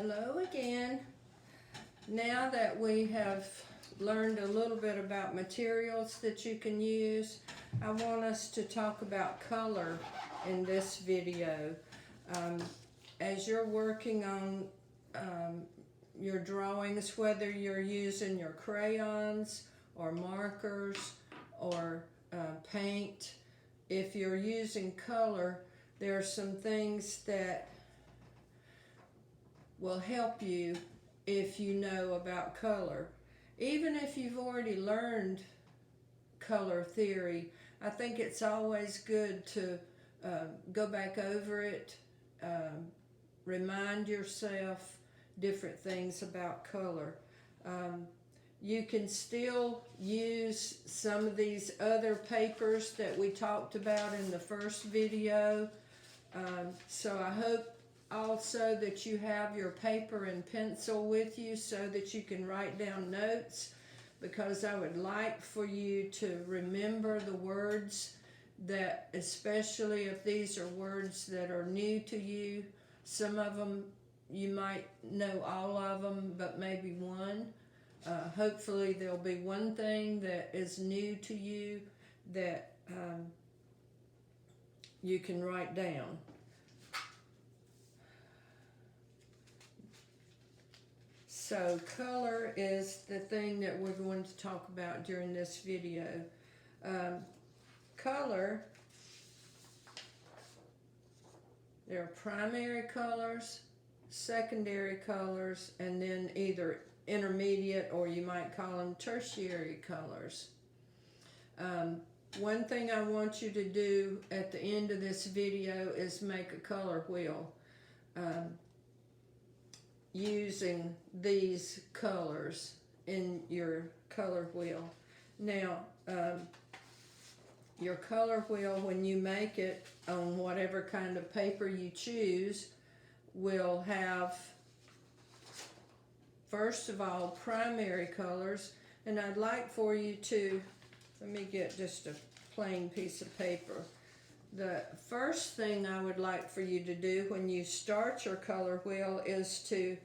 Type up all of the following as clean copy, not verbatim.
Hello again. Now that we have learned a little bit about materials that you can use, I want us to talk about color in this video. As you're working on your drawings, whether you're using your crayons or markers or paint, if you're using color, there are some things that will help you if you know about color. Even if you've already learned color theory, I think it's always good to go back over it, remind yourself different things about color. You can still use some of these other papers that we talked about in the first video. So I hope also that you have your paper and pencil with you so that you can write down notes, because I would like for you to remember the words that, especially if these are words that are new to you. Some of them you might know all of them, but maybe one. Hopefully there'll be one thing that is new to you that you can write down. So color is the thing that we're going to talk about during this video. Color, there are primary colors, secondary colors, and then either intermediate, or you might call them tertiary colors. One thing I want you to do at the end of this video is make a color wheel using these colors in your color wheel. Now, your color wheel, when you make it on whatever kind of paper you choose, will have, first of all, primary colors. And I'd like for you to, let me get just a plain piece of paper. The first thing I would like for you to do when you start your color wheel is to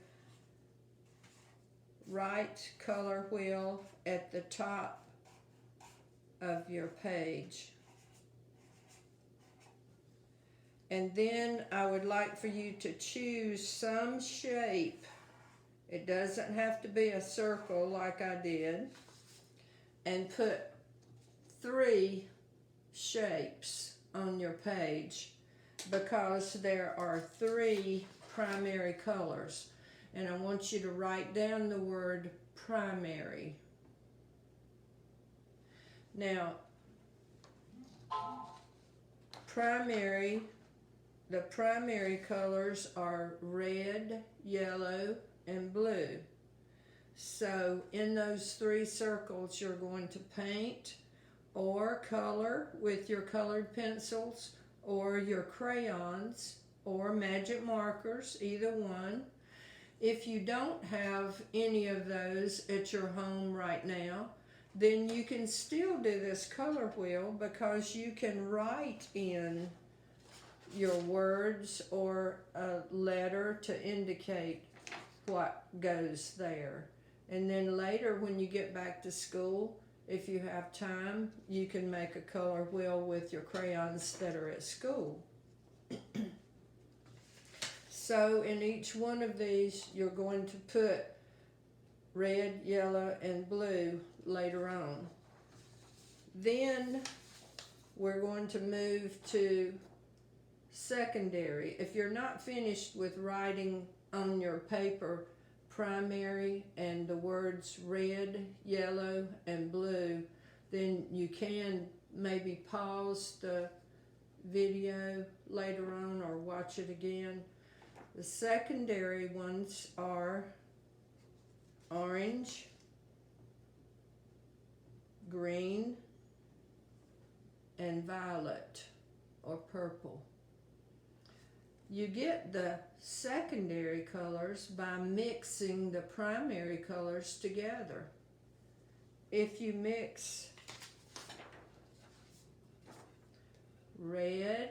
write color wheel at the top of your page. And then I would like for you to choose some shape. It doesn't have to be a circle like I did. And put 3 shapes on your page, because there are 3 primary colors. And I want you to write down the word primary. Now, the primary colors are red, yellow, and blue. So in those 3 circles, you're going to paint or color with your colored pencils or your crayons or magic markers, either one. If you don't have any of those at your home right now, then you can still do this color wheel, because you can write in your words or a letter to indicate what goes there. And then later when you get back to school, if you have time, you can make a color wheel with your crayons that are at school. So in each one of these, you're going to put red, yellow, and blue later on. Then we're going to move to secondary. If you're not finished with writing on your paper primary and the words red, yellow, and blue, then you can maybe pause the video later on or watch it again. The secondary ones are orange, green, and violet or purple. You get the secondary colors by mixing the primary colors together. If you mix red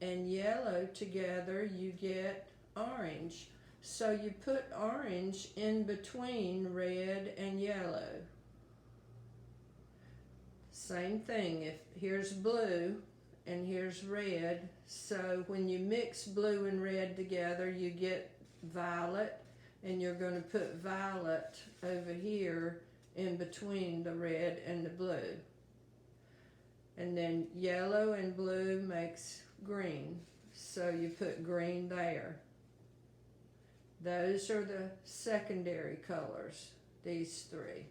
and yellow together, you get orange. So you put orange in between red and yellow. Same thing, if here's blue and here's red, so when you mix blue and red together you get violet, and you're going to put violet over here in between the red and the blue. And then yellow and blue makes green, so you put green there. Those are the secondary colors, these three.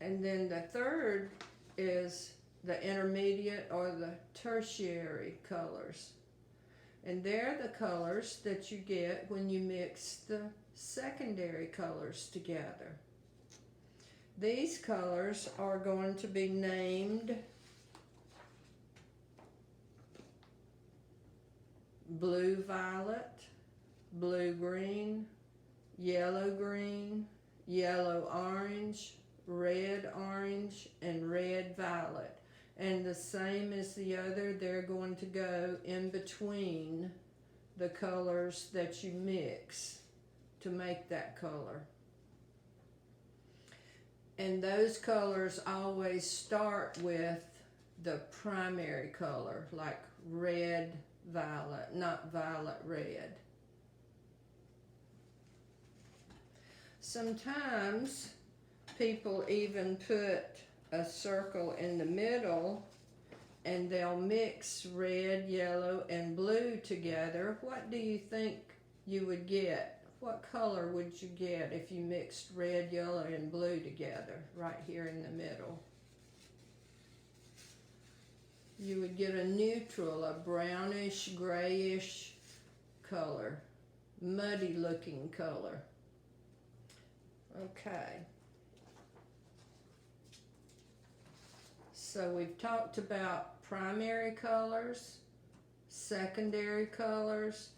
And then the third is the intermediate or the tertiary colors. And they're the colors that you get when you mix the secondary colors together. These colors are going to be named blue-violet, blue-green, yellow-green, yellow-orange, red-orange, and red-violet. And the same as the other, they're going to go in between the colors that you mix to make that color. And those colors always start with the primary color, like red, violet, not violet, red. Sometimes people even put a circle in the middle and they'll mix red, yellow, and blue together. What do you think you would get? What color would you get if you mixed red, yellow, and blue together right here in the middle? You would get a neutral, a brownish, grayish color, muddy looking color. Okay. So we've talked about primary colors, secondary colors,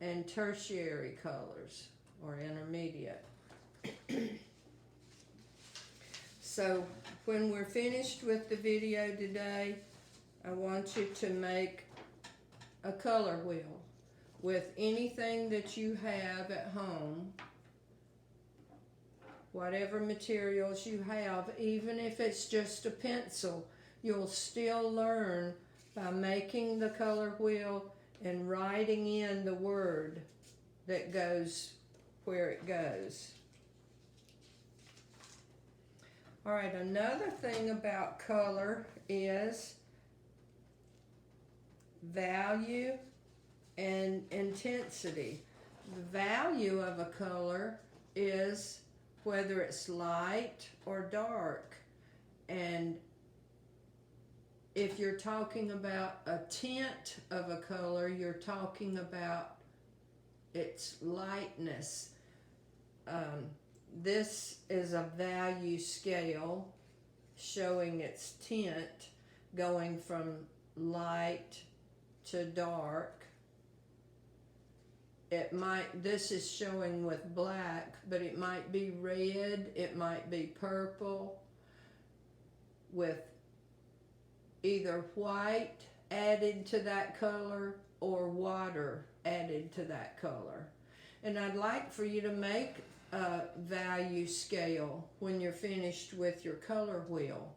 and tertiary colors, or intermediate. So when we're finished with the video today, I want you to make a color wheel with anything that you have at home, whatever materials you have, even if it's just a pencil. You'll still learn by making the color wheel and writing in the word that goes where it goes. All right, another thing about color is value and intensity. The value of a color is whether it's light or dark. And if you're talking about a tint of a color, you're talking about its lightness. This is a value scale showing its tint going from light to dark. This is showing with black, but it might be red, it might be purple, with either white added to that color or water added to that color. And I'd like for you to make a value scale when you're finished with your color wheel.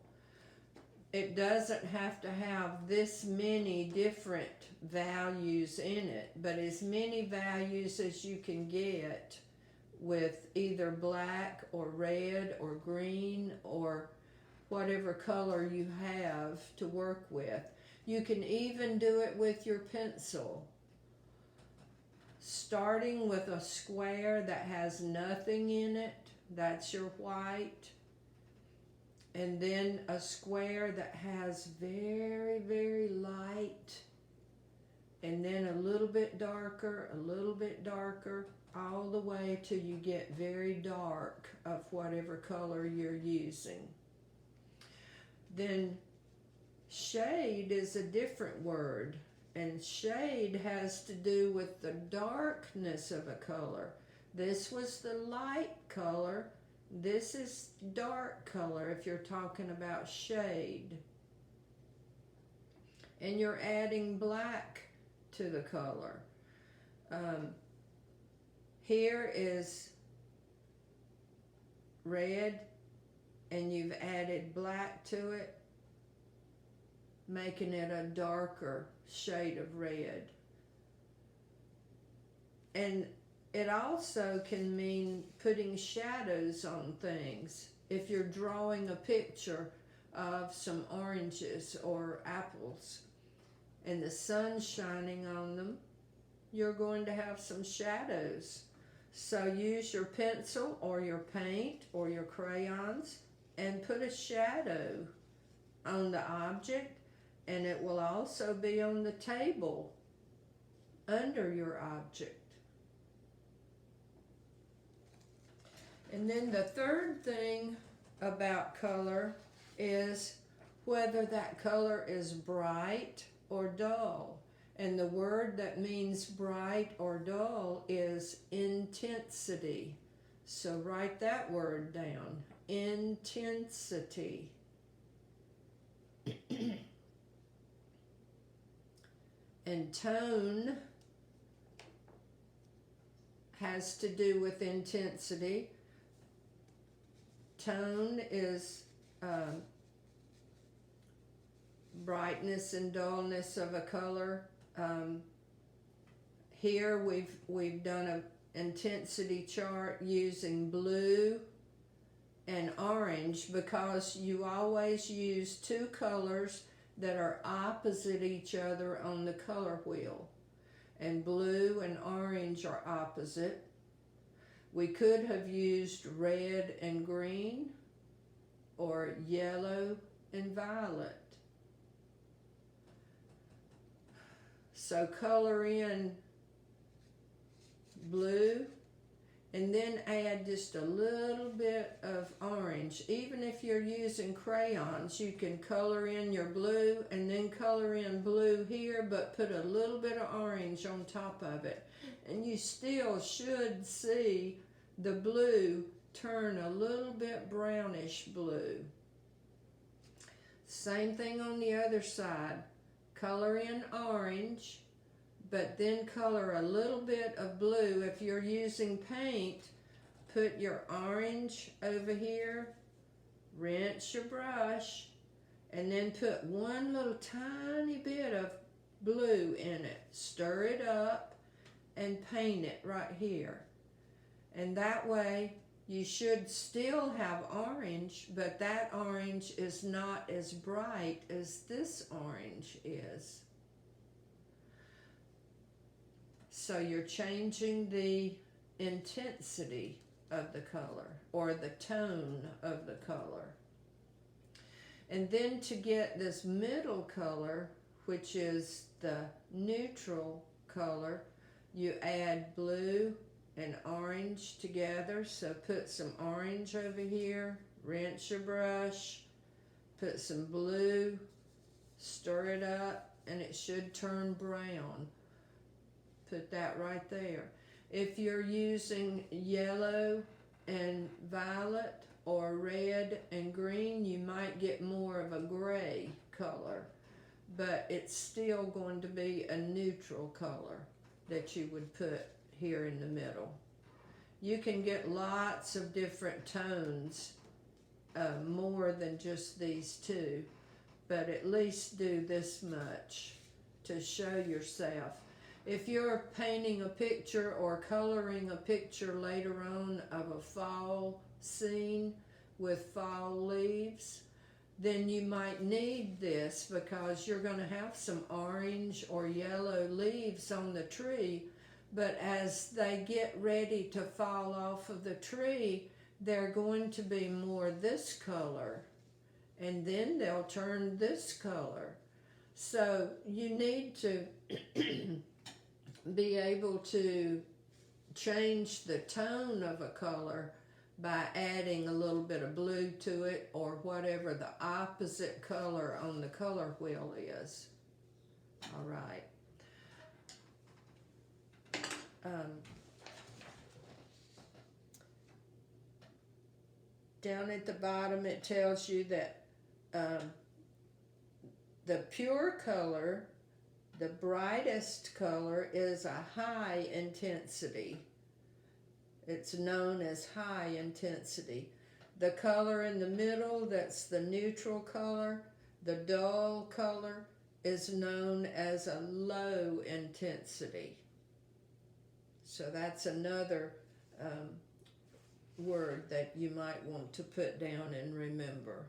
It doesn't have to have this many different values in it, but as many values as you can get with either black or red or green or whatever color you have to work with. You can even do it with your pencil. Starting with a square that has nothing in it, that's your white. And then a square that has very, very light, and then a little bit darker, all the way till you get very dark of whatever color you're using. Then shade is a different word, and shade has to do with the darkness of a color. This was the light color. This is dark color if you're talking about shade. and you're adding black to the color. Here is red, and you've added black to it, making it a darker shade of red. And it also can mean putting shadows on things. If you're drawing a picture of some oranges or apples and the sun's shining on them, you're going to have some shadows. So use your pencil or your paint or your crayons and put a shadow on the object, and it will also be on the table under your object. And then the third thing about color is whether that color is bright or dull. And the word that means bright or dull is intensity. So write that word down, intensity. And tone has to do with intensity. Tone is brightness and dullness of a color. Here we've done an intensity chart using blue and orange because you always use two colors that are opposite each other on the color wheel. And blue and orange are opposite. We could have used red and green or yellow and violet. So color in blue and then add just a little bit of orange. Even if you're using crayons, you can color in your blue and then color in blue here, but put a little bit of orange on top of it. And you still should see the blue turn a little bit brownish blue. Same thing on the other side. Color in orange, but then color a little bit of blue. If you're using paint, put your orange over here, rinse your brush, and then put one little tiny bit of blue in it. Stir it up and paint it right here. And that way you should still have orange, but that orange is not as bright as this orange is. So you're changing the intensity of the color or the tone of the color. And then to get this middle color, which is the neutral color, you add blue and orange together. So put some orange over here, rinse your brush, put some blue, stir it up, and it should turn brown. Put that right there. If you're using yellow and violet or red and green, you might get more of a gray color, but it's still going to be a neutral color that you would put here in the middle. You can get lots of different tones, more than just these two, but at least do this much to show yourself. If you're painting a picture or coloring a picture later on of a fall scene with fall leaves, then you might need this because you're going to have some orange or yellow leaves on the tree, but as they get ready to fall off of the tree, they're going to be more this color, and then they'll turn this color. So you need to be able to change the tone of a color by adding a little bit of blue to it or whatever the opposite color on the color wheel is. All right. Down at the bottom it tells you that the pure color, the brightest color, is a high intensity. It's known as high intensity. The color in the middle, that's the neutral color, the dull color, is known as a low intensity. So that's another word that you might want to put down and remember.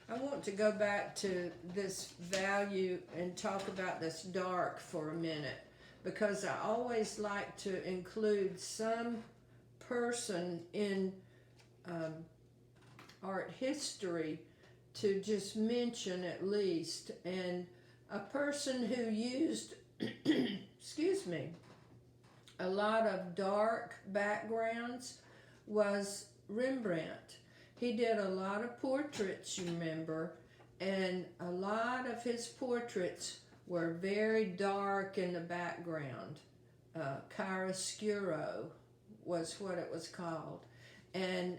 I want to go back to this value and talk about this dark for a minute, because I always like to include some person in art history to just mention at least. And a person who used excuse me, a lot of dark backgrounds was Rembrandt. He did a lot of portraits, you remember, and a lot of his portraits were very dark in the background. Chiaroscuro was what it was called. And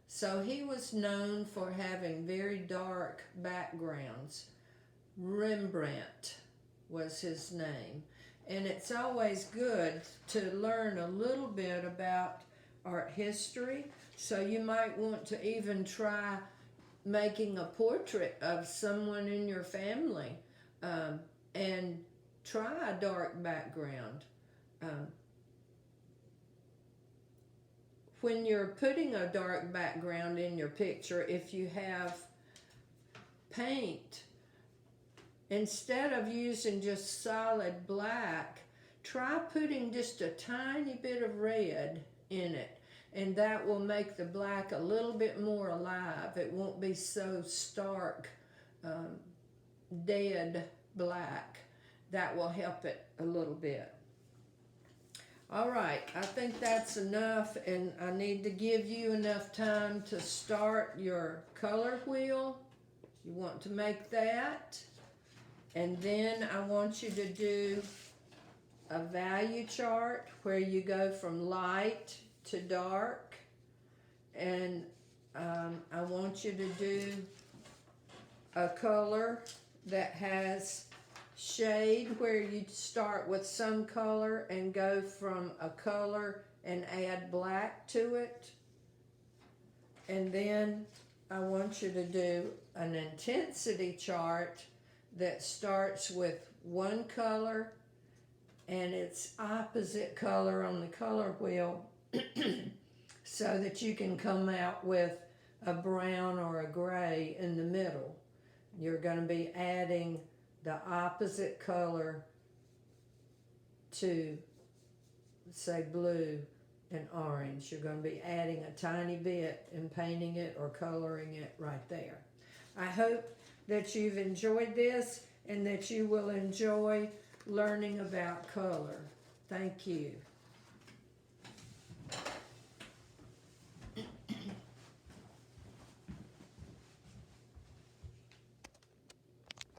so he was known for having very dark backgrounds. Rembrandt was his name. And it's always good to learn a little bit about art history. So you might want to even try making a portrait of someone in your family and try a dark background. When you're putting a dark background in your picture, if you have paint, instead of using just solid black, try putting just a tiny bit of red in it, and that will make the black a little bit more alive. It won't be so stark, dead black. That will help it a little bit. All right, I think that's enough, and I need to give you enough time to start your color wheel. You want to make that, and then I want you to do a value chart where you go from light to dark, and I want you to do a color that has shade, where you start with some color and go from a color and add black to it. And then I want you to do an intensity chart that starts with one color and its opposite color on the color wheel so that you can come out with a brown or a gray in the middle. You're going to be adding the opposite color to, say, blue and orange. You're going to be adding a tiny bit and painting it or coloring it right there. I hope that you've enjoyed this and that you will enjoy learning about color. Thank you.